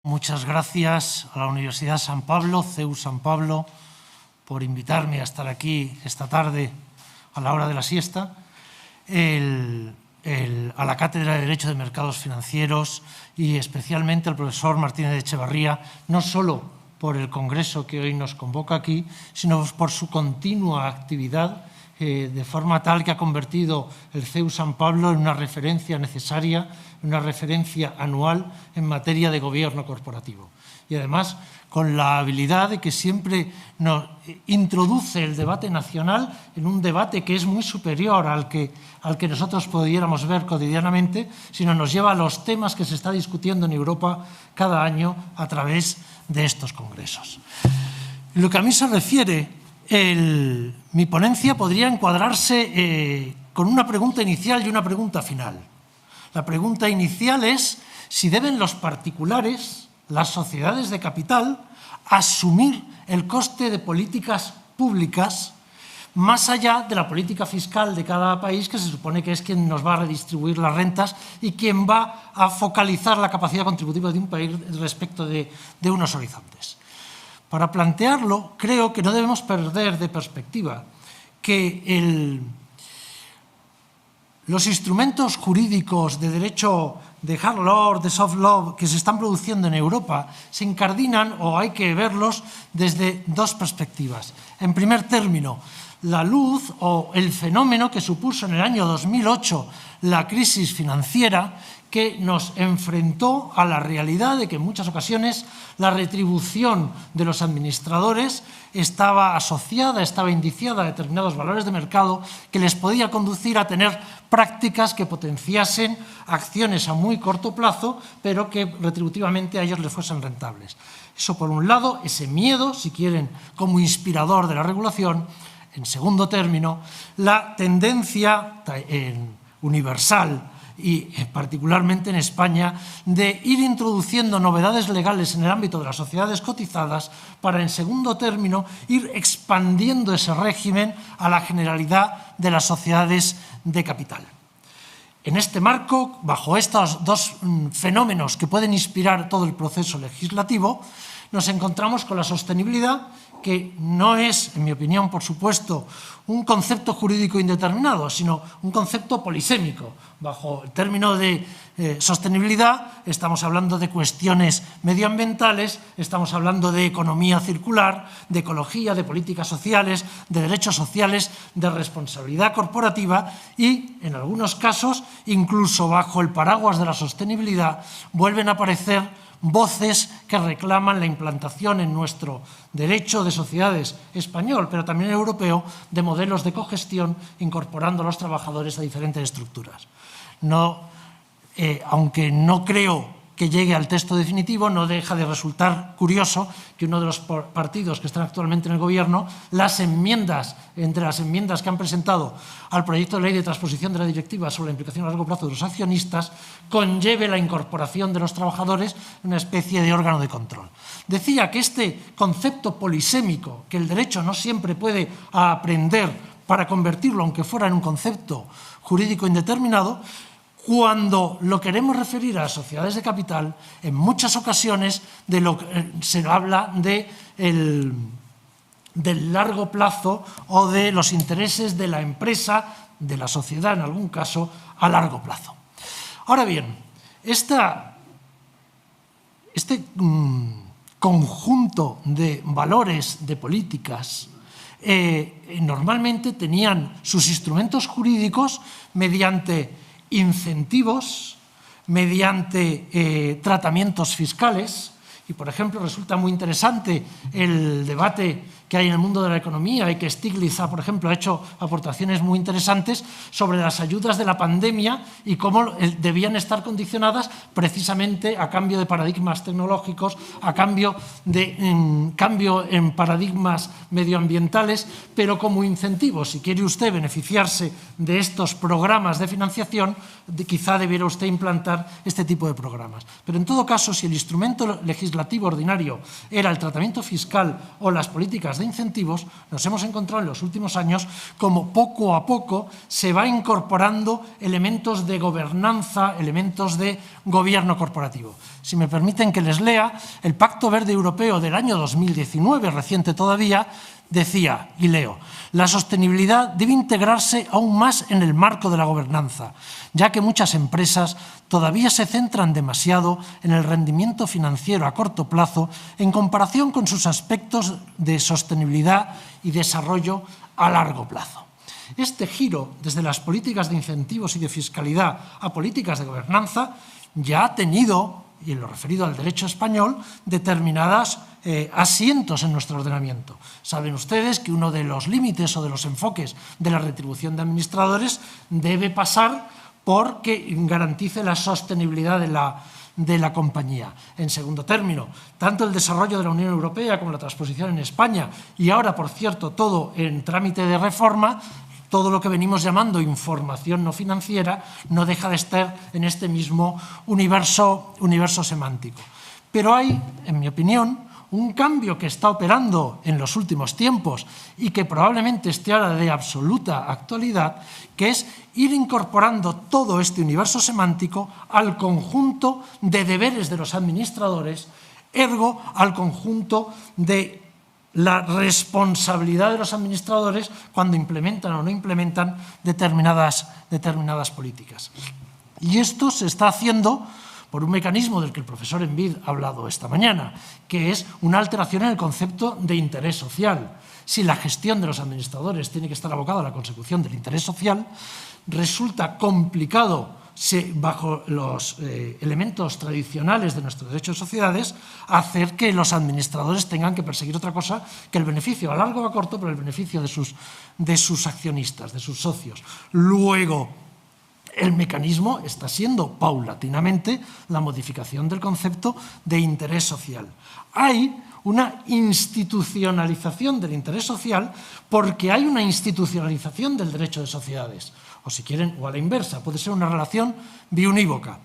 Muchas gracias a la Universidad San Pablo, CEU San Pablo, por invitarme a estar aquí esta tarde a la hora de la siesta, a la Cátedra de Derecho de Mercados Financieros y especialmente al profesor Martínez de Echevarría, no solo por el congreso que hoy nos convoca aquí, sino por su continua actividad, de forma tal que ha convertido el CEU San Pablo en una referencia necesaria, una referencia anual en materia de gobierno corporativo. Y además con la habilidad de que siempre nos introduce el debate nacional en un debate que es muy superior al que nosotros pudiéramos ver cotidianamente, sino nos lleva a los temas que se está discutiendo en Europa cada año a través de estos congresos. En lo que a mí se refiere, mi ponencia podría encuadrarse con una pregunta inicial y una pregunta final. La pregunta inicial es si deben los particulares, las sociedades de capital, asumir el coste de políticas públicas más allá de la política fiscal de cada país, que se supone que es quien nos va a redistribuir las rentas y quien va a focalizar la capacidad contributiva de un país respecto de unos horizontes. Para plantearlo, creo que no debemos perder de perspectiva que los instrumentos jurídicos de derecho de hard law, de soft law, que se están produciendo en Europa, se incardinan, o hay que verlos, desde dos perspectivas. En primer término, la luz o el fenómeno que supuso en el año 2008 la crisis financiera, que nos enfrentó a la realidad de que en muchas ocasiones la retribución de los administradores estaba asociada, estaba indiciada a determinados valores de mercado que les podía conducir a tener prácticas que potenciasen acciones a muy corto plazo, pero que retributivamente a ellos les fuesen rentables. Eso por un lado, ese miedo, si quieren, como inspirador de la regulación. En segundo término, la tendencia universal y particularmente en España, de ir introduciendo novedades legales en el ámbito de las sociedades cotizadas para, en segundo término, ir expandiendo ese régimen a la generalidad de las sociedades de capital. En este marco, bajo estos dos fenómenos que pueden inspirar todo el proceso legislativo, nos encontramos con la sostenibilidad, que no es, en mi opinión, por supuesto, un concepto jurídico indeterminado, sino un concepto polisémico. Bajo el término de sostenibilidad estamos hablando de cuestiones medioambientales, estamos hablando de economía circular, de ecología, de políticas sociales, de derechos sociales, de responsabilidad corporativa y, en algunos casos, incluso bajo el paraguas de la sostenibilidad, vuelven a aparecer voces que reclaman la implantación en nuestro derecho de sociedades español, pero también europeo, de modelos de cogestión incorporando a los trabajadores a diferentes estructuras. Aunque no creo que llegue al texto definitivo, no deja de resultar curioso que uno de los partidos que están actualmente en el gobierno, entre las enmiendas que han presentado al proyecto de ley de transposición de la directiva sobre la implicación a largo plazo de los accionistas, conlleve la incorporación de los trabajadores en una especie de órgano de control. Decía que este concepto polisémico, que el derecho no siempre puede aprender para convertirlo, aunque fuera en un concepto jurídico indeterminado, cuando lo queremos referir a las sociedades de capital, en muchas ocasiones se habla del largo plazo o de los intereses de la empresa, de la sociedad en algún caso, a largo plazo. Ahora bien, este conjunto de valores, de políticas, normalmente tenían sus instrumentos jurídicos mediante incentivos, mediante tratamientos fiscales. Y, por ejemplo, resulta muy interesante el debate que hay en el mundo de la economía y que Stiglitz, por ejemplo, ha hecho aportaciones muy interesantes sobre las ayudas de la pandemia y cómo debían estar condicionadas precisamente a cambio de paradigmas tecnológicos, a cambio en paradigmas medioambientales, pero como incentivo. Si quiere usted beneficiarse de estos programas de financiación, quizá debiera usted implantar este tipo de programas. Pero en todo caso, si el instrumento legislativo ordinario era el tratamiento fiscal o las políticas políticas de incentivos, nos hemos encontrado en los últimos años como poco a poco se va incorporando elementos de gobernanza, elementos de gobierno corporativo. Si me permiten que les lea, el Pacto Verde Europeo del año 2019, reciente todavía, decía, y leo, la sostenibilidad debe integrarse aún más en el marco de la gobernanza, ya que muchas empresas todavía se centran demasiado en el rendimiento financiero a corto plazo en comparación con sus aspectos de sostenibilidad y desarrollo a largo plazo. Este giro desde las políticas de incentivos y de fiscalidad a políticas de gobernanza ya ha tenido, y en lo referido al derecho español, determinados asientos en nuestro ordenamiento. Saben ustedes que uno de los límites o de los enfoques de la retribución de administradores debe pasar porque garantice la sostenibilidad de la compañía. En segundo término, tanto el desarrollo de la Unión Europea como la transposición en España y ahora, por cierto, todo en trámite de reforma, todo lo que venimos llamando información no financiera no deja de estar en este mismo universo semántico. Pero hay, en mi opinión, un cambio que está operando en los últimos tiempos y que probablemente esté ahora de absoluta actualidad, que es ir incorporando todo este universo semántico al conjunto de deberes de los administradores, ergo al conjunto de la responsabilidad de los administradores cuando implementan o no implementan determinadas políticas. Y esto se está haciendo por un mecanismo del que el profesor Envid ha hablado esta mañana, que es una alteración en el concepto de interés social. Si la gestión de los administradores tiene que estar abocada a la consecución del interés social, resulta complicado, bajo los elementos tradicionales de nuestro derecho de sociedades, hacer que los administradores tengan que perseguir otra cosa que el beneficio a largo o a corto, pero el beneficio de sus accionistas, de sus socios. Luego, el mecanismo está siendo paulatinamente la modificación del concepto de interés social. Hay una institucionalización del interés social porque hay una institucionalización del derecho de sociedades. O si quieren, o a la inversa, puede ser una relación biunívoca.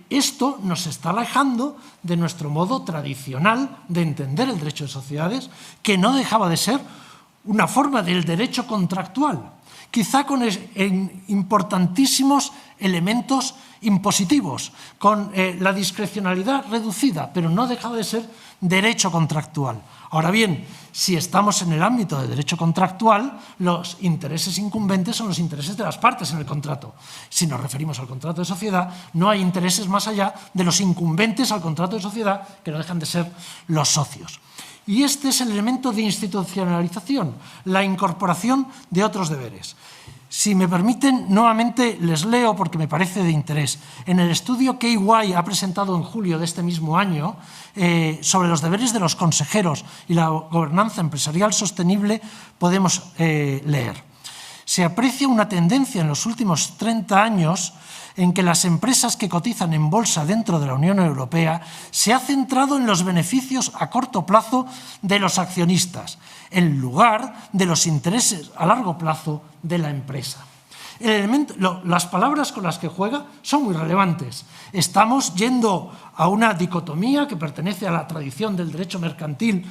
Esto nos está alejando de nuestro modo tradicional de entender el derecho de sociedades, que no dejaba de ser una forma del derecho contractual, quizá con importantísimos elementos impositivos, con la discrecionalidad reducida, pero no dejaba de ser derecho contractual. Ahora bien, si estamos en el ámbito de derecho contractual, los intereses incumbentes son los intereses de las partes en el contrato. Si nos referimos al contrato de sociedad, no hay intereses más allá de los incumbentes al contrato de sociedad, que no dejan de ser los socios. Y este es el elemento de institucionalización, la incorporación de otros deberes. Si me permiten, nuevamente les leo porque me parece de interés. En el estudio que EY ha presentado en julio de este mismo año sobre los deberes de los consejeros y la gobernanza empresarial sostenible, podemos leer. Se aprecia una tendencia en los últimos 30 años en que las empresas que cotizan en bolsa dentro de la Unión Europea se ha centrado en los beneficios a corto plazo de los accionistas, en lugar de los intereses a largo plazo de la empresa. Las palabras con las que juega son muy relevantes. Estamos yendo a una dicotomía que pertenece a la tradición del derecho mercantil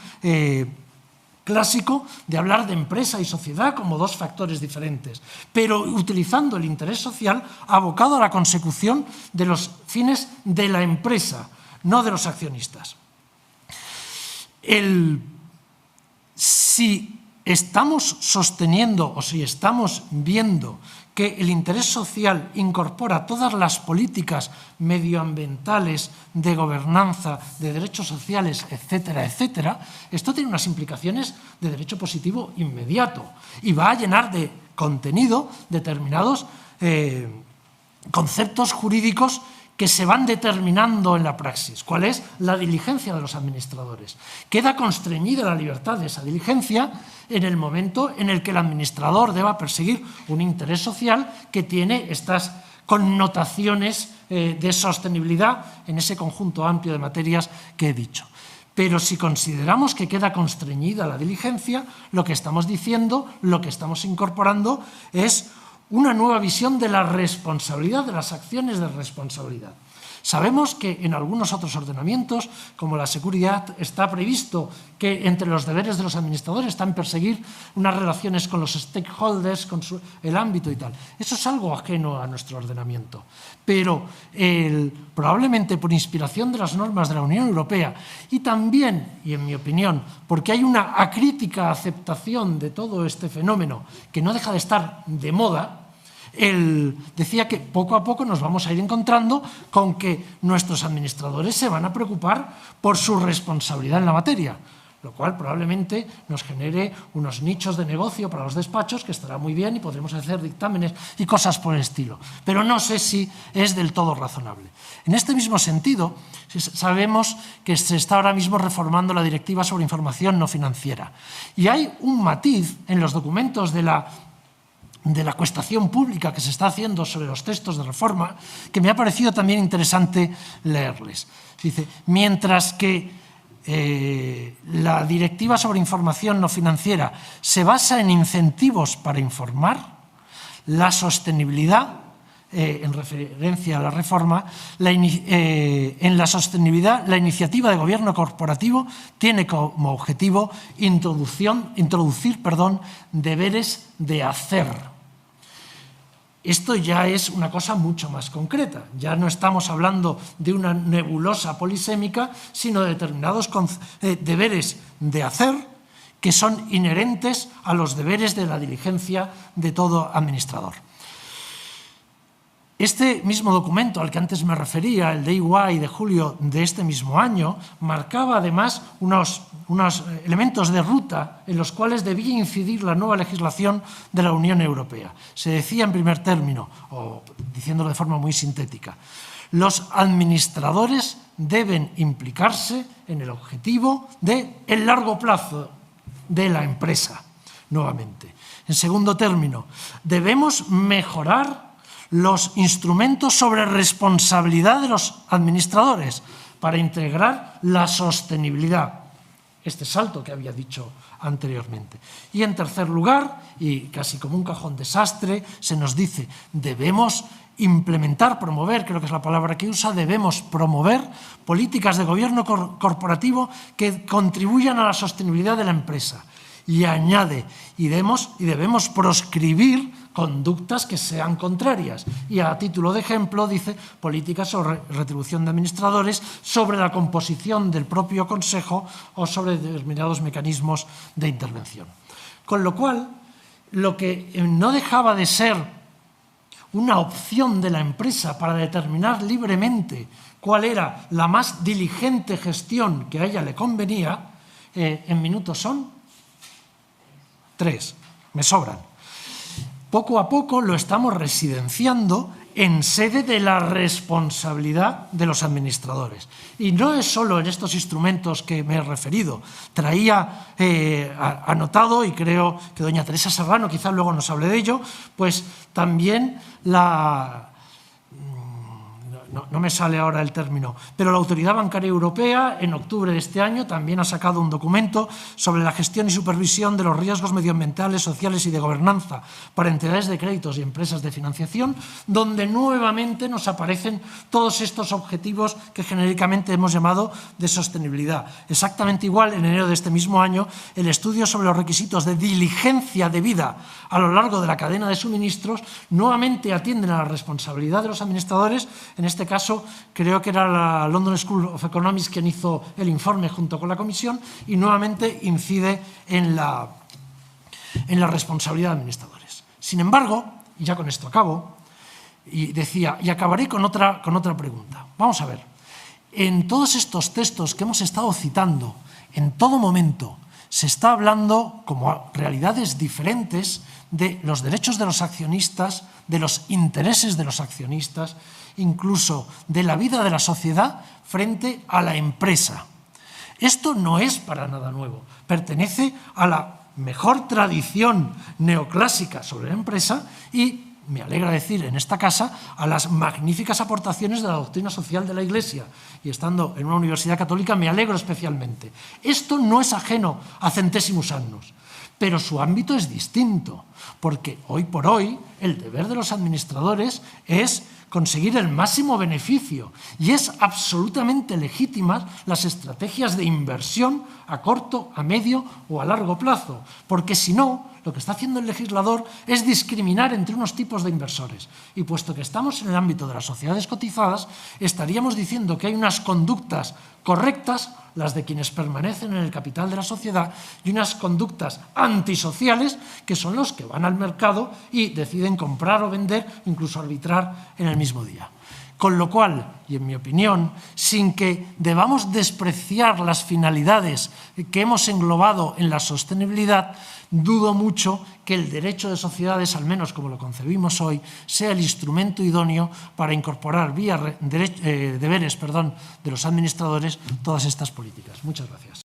clásico de hablar de empresa y sociedad como dos factores diferentes, pero utilizando el interés social abocado a la consecución de los fines de la empresa, no de los accionistas. Si estamos sosteniendo o si estamos viendo que el interés social incorpora todas las políticas medioambientales, de gobernanza, de derechos sociales, etcétera, etcétera, esto tiene unas implicaciones de derecho positivo inmediato y va a llenar de contenido determinados conceptos jurídicos que se van determinando en la praxis. ¿Cuál es la diligencia de los administradores? Queda constreñida la libertad de esa diligencia en el momento en el que el administrador deba perseguir un interés social que tiene estas connotaciones de sostenibilidad en ese conjunto amplio de materias que he dicho. Pero si consideramos que queda constreñida la diligencia, lo que estamos diciendo, lo que estamos incorporando es una nueva visión de la responsabilidad, de las acciones de responsabilidad. Sabemos que en algunos otros ordenamientos, como la seguridad, está previsto que entre los deberes de los administradores están perseguir unas relaciones con los stakeholders, con el ámbito y tal. Eso es algo ajeno a nuestro ordenamiento. Pero probablemente por inspiración de las normas de la Unión Europea y también, y en mi opinión, porque hay una acrítica aceptación de todo este fenómeno que no deja de estar de moda, decía que poco a poco nos vamos a ir encontrando con que nuestros administradores se van a preocupar por su responsabilidad en la materia, lo cual probablemente nos genere unos nichos de negocio para los despachos que estará muy bien y podremos hacer dictámenes y cosas por el estilo. Pero no sé si es del todo razonable. En este mismo sentido, sabemos que se está ahora mismo reformando la Directiva sobre Información No Financiera. Y hay un matiz en los documentos de la acuestación pública que se está haciendo sobre los textos de reforma, que me ha parecido también interesante leerles. Dice, mientras que la Directiva sobre Información No Financiera se basa en incentivos para informar, la sostenibilidad, en referencia a la reforma, en la sostenibilidad, la iniciativa de gobierno corporativo tiene como objetivo introducir deberes de hacer. Esto ya es una cosa mucho más concreta. Ya no estamos hablando de una nebulosa polisémica, sino de determinados deberes de hacer que son inherentes a los deberes de la diligencia de todo administrador. Este mismo documento al que antes me refería, el de EY de julio de este mismo año, marcaba además unos elementos de ruta en los cuales debía incidir la nueva legislación de la Unión Europea. Se decía en primer término, o diciéndolo de forma muy sintética, los administradores deben implicarse en el objetivo del largo plazo de la empresa, nuevamente. En segundo término, debemos mejorar los instrumentos sobre responsabilidad de los administradores para integrar la sostenibilidad, este salto que había dicho anteriormente. Y en tercer lugar, y casi como un cajón desastre, se nos dice, debemos implementar, promover, creo que es la palabra que usa, debemos promover políticas de gobierno corporativo que contribuyan a la sostenibilidad de la empresa. Y añade, y debemos proscribir conductas que sean contrarias. Y a título de ejemplo dice políticas sobre retribución de administradores, sobre la composición del propio consejo o sobre determinados mecanismos de intervención. Con lo cual, lo que no dejaba de ser una opción de la empresa para determinar libremente cuál era la más diligente gestión que a ella le convenía, en minutos son 3, me sobran. Poco a poco lo estamos residenciando en sede de la responsabilidad de los administradores. Y no es solo en estos instrumentos que me he referido. Traía anotado, y creo que doña Teresa Serrano quizás luego nos hable de ello, pues también no me sale ahora el término, pero la Autoridad Bancaria Europea en octubre de este año también ha sacado un documento sobre la gestión y supervisión de los riesgos medioambientales, sociales y de gobernanza para entidades de créditos y empresas de financiación, donde nuevamente nos aparecen todos estos objetivos que genéricamente hemos llamado de sostenibilidad. Exactamente igual, en enero de este mismo año, el estudio sobre los requisitos de diligencia debida a lo largo de la cadena de suministros nuevamente atienden a la responsabilidad de los administradores. En este caso, creo que era la London School of Economics quien hizo el informe junto con la Comisión y nuevamente incide en la responsabilidad de administradores. Sin embargo, y ya con esto acabo, y decía, y acabaré con otra pregunta. Vamos a ver, en todos estos textos que hemos estado citando, en todo momento, se está hablando como realidades diferentes de los derechos de los accionistas, de los intereses de los accionistas, incluso de la vida de la sociedad frente a la empresa. Esto no es para nada nuevo, pertenece a la mejor tradición neoclásica sobre la empresa y, me alegra decir en esta casa, a las magníficas aportaciones de la doctrina social de la Iglesia. Y estando en una universidad católica me alegro especialmente. Esto no es ajeno a Centésimus Annus, pero su ámbito es distinto, porque hoy por hoy el deber de los administradores es conseguir el máximo beneficio y es absolutamente legítimas las estrategias de inversión a corto, a medio o a largo plazo, porque si no, lo que está haciendo el legislador es discriminar entre unos tipos de inversores. Y puesto que estamos en el ámbito de las sociedades cotizadas, estaríamos diciendo que hay unas conductas correctas, las de quienes permanecen en el capital de la sociedad, y unas conductas antisociales, que son los que van al mercado y deciden comprar o vender, incluso arbitrar en el mismo día. Con lo cual, y en mi opinión, sin que debamos despreciar las finalidades que hemos englobado en la sostenibilidad, dudo mucho que el derecho de sociedades, al menos como lo concebimos hoy, sea el instrumento idóneo para incorporar vía deberes de los administradores todas estas políticas. Muchas gracias.